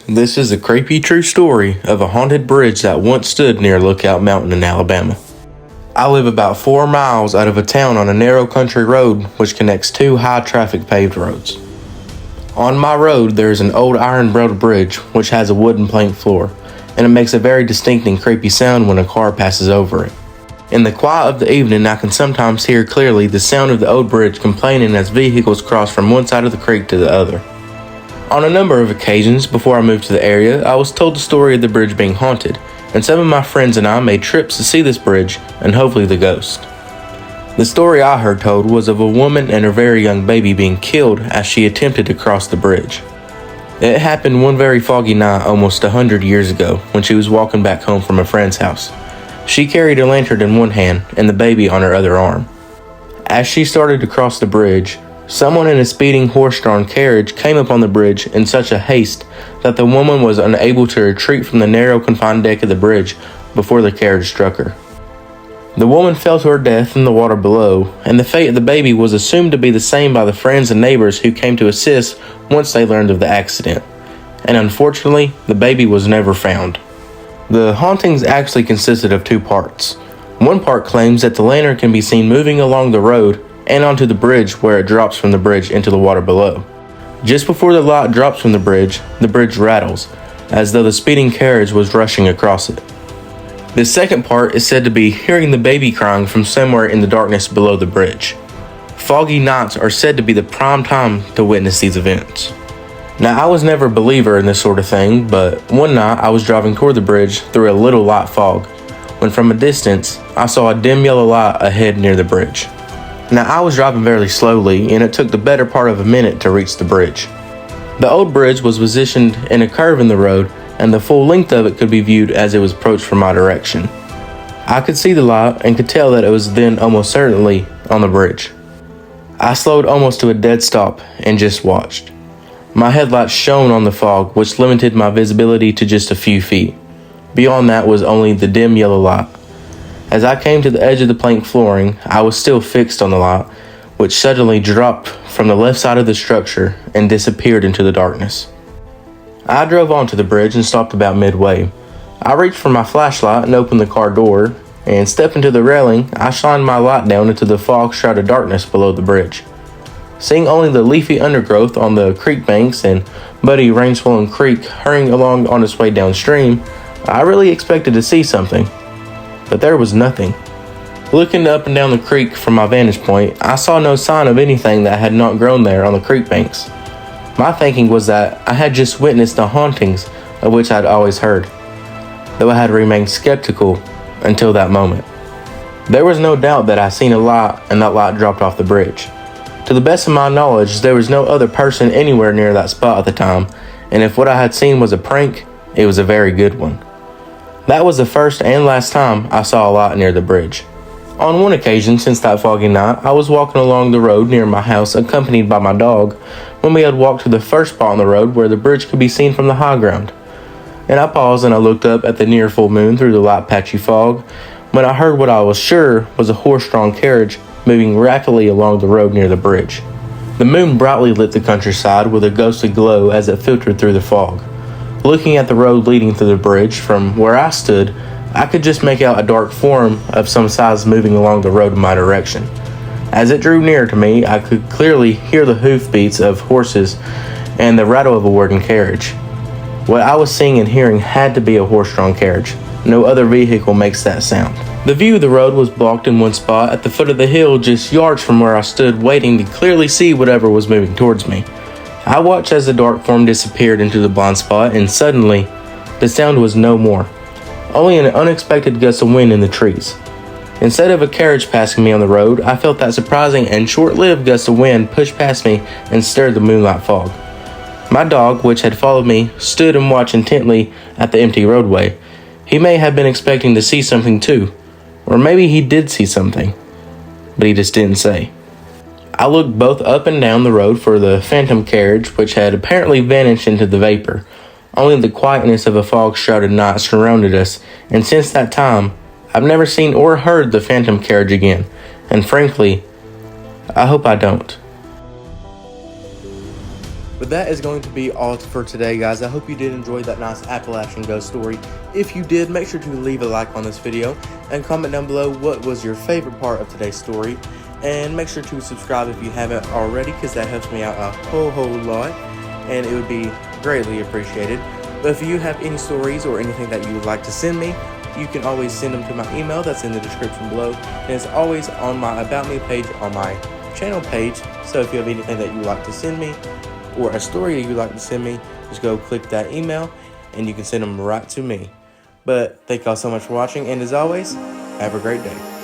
This is a creepy true story of a haunted bridge that once stood near Lookout Mountain in Alabama. I live about 4 miles out of a town on a narrow country road which connects 2 high-traffic paved roads. On my road there is an old iron railed bridge which has a wooden plank floor, and it makes a very distinct and creepy sound when a car passes over it. In the quiet of the evening, I can sometimes hear clearly the sound of the old bridge complaining as vehicles cross from one side of the creek to the other. On a number of occasions before I moved to the area, I was told the story of the bridge being haunted, and some of my friends and I made trips to see this bridge and hopefully the ghost. The story I heard told was of a woman and her very young baby being killed as she attempted to cross the bridge. It happened one very foggy night almost 100 years ago when she was walking back home from a friend's house. She carried a lantern in one hand and the baby on her other arm. As she started to cross the bridge, someone in a speeding horse-drawn carriage came upon the bridge in such a haste that the woman was unable to retreat from the narrow confined deck of the bridge before the carriage struck her. The woman fell to her death in the water below, and the fate of the baby was assumed to be the same by the friends and neighbors who came to assist once they learned of the accident. And unfortunately, the baby was never found. The hauntings actually consisted of 2 parts. One part claims that the lantern can be seen moving along the road and onto the bridge where it drops from the bridge into the water below. Just before the light drops from the bridge rattles, as though the speeding carriage was rushing across it. The second part is said to be hearing the baby crying from somewhere in the darkness below the bridge. Foggy nights are said to be the prime time to witness these events. Now, I was never a believer in this sort of thing, but one night I was driving toward the bridge through a little light fog, when from a distance I saw a dim yellow light ahead near the bridge. Now, I was driving very slowly, and it took the better part of a minute to reach the bridge. The old bridge was positioned in a curve in the road, and the full length of it could be viewed as it was approached from my direction. I could see the light and could tell that it was then almost certainly on the bridge. I slowed almost to a dead stop and just watched. My headlights shone on the fog, which limited my visibility to just a few feet. Beyond that was only the dim yellow light. As I came to the edge of the plank flooring, I was still fixed on the light, which suddenly dropped from the left side of the structure and disappeared into the darkness. I drove onto the bridge and stopped about midway. I reached for my flashlight and opened the car door, and stepping to the railing, I shined my light down into the fog-shrouded darkness below the bridge. Seeing only the leafy undergrowth on the creek banks and muddy rain-swollen creek hurrying along on its way downstream, I really expected to see something. But there was nothing. Looking up and down the creek from my vantage point, I saw no sign of anything that had not grown there on the creek banks. My thinking was that I had just witnessed the hauntings of which I had always heard, though I had remained skeptical until that moment. There was no doubt that I seen a light, and that light dropped off the bridge. To the best of my knowledge, there was no other person anywhere near that spot at the time, and if what I had seen was a prank, it was a very good one. That was the first and last time I saw a light near the bridge. On one occasion since that foggy night, I was walking along the road near my house accompanied by my dog when we had walked to the first spot on the road where the bridge could be seen from the high ground. And I paused and I looked up at the near full moon through the light patchy fog when I heard what I was sure was a horse-drawn carriage moving rapidly along the road near the bridge. The moon brightly lit the countryside with a ghostly glow as it filtered through the fog. Looking at the road leading to the bridge from where I stood, I could just make out a dark form of some size moving along the road in my direction. As it drew near to me, I could clearly hear the hoofbeats of horses and the rattle of a working carriage. What I was seeing and hearing had to be a horse-drawn carriage. No other vehicle makes that sound. The view of the road was blocked in one spot at the foot of the hill just yards from where I stood waiting to clearly see whatever was moving towards me. I watched as the dark form disappeared into the blind spot, and suddenly, the sound was no more. Only an unexpected gust of wind in the trees. Instead of a carriage passing me on the road, I felt that surprising and short-lived gust of wind push past me and stirred the moonlight fog. My dog, which had followed me, stood and watched intently at the empty roadway. He may have been expecting to see something too, or maybe he did see something, but he just didn't say. I looked both up and down the road for the phantom carriage, which had apparently vanished into the vapor. Only the quietness of a fog-shrouded night surrounded us, and since that time, I've never seen or heard the phantom carriage again, and frankly, I hope I don't. But that is going to be all for today, guys. I hope you did enjoy that nice Appalachian ghost story. If you did, make sure to leave a like on this video and comment down below what was your favorite part of today's story. And make sure to subscribe if you haven't already, because that helps me out a whole lot, and it would be greatly appreciated. But if you have any stories or anything that you would like to send me, you can always send them to my email that's in the description below. And it's always on my About Me page on my channel page. So if you have anything that you would like to send me, or a story that you'd like to send me, just go click that email and you can send them right to me. But thank y'all so much for watching, and as always, have a great day.